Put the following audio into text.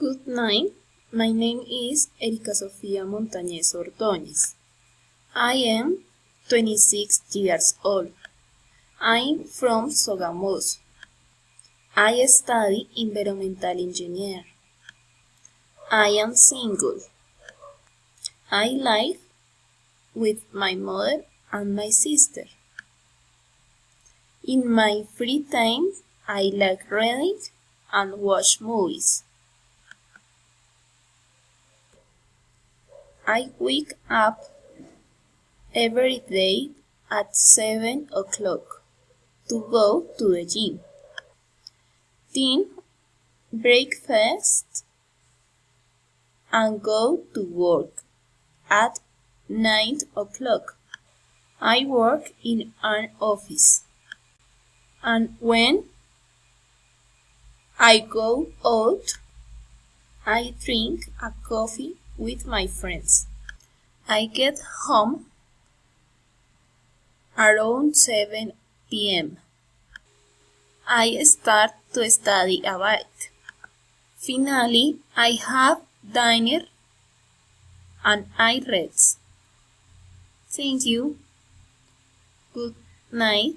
Good night. My name is Erika Sofia Montañez Ordóñez. I am 26 years old. I'm from Sogamoso. I study environmental engineer. I am single. I live with my mother and my sister. In my free time, I like reading and watch movies. I wake up every day at 7 o'clock to go to the gym. Then breakfast and go to work at 9 o'clock. I work in an office. And when I go out, I drink a coffee with my friends. I get home around 7 p.m. I start to study a bit. Finally, I have dinner and I rest. Thank you. Good night.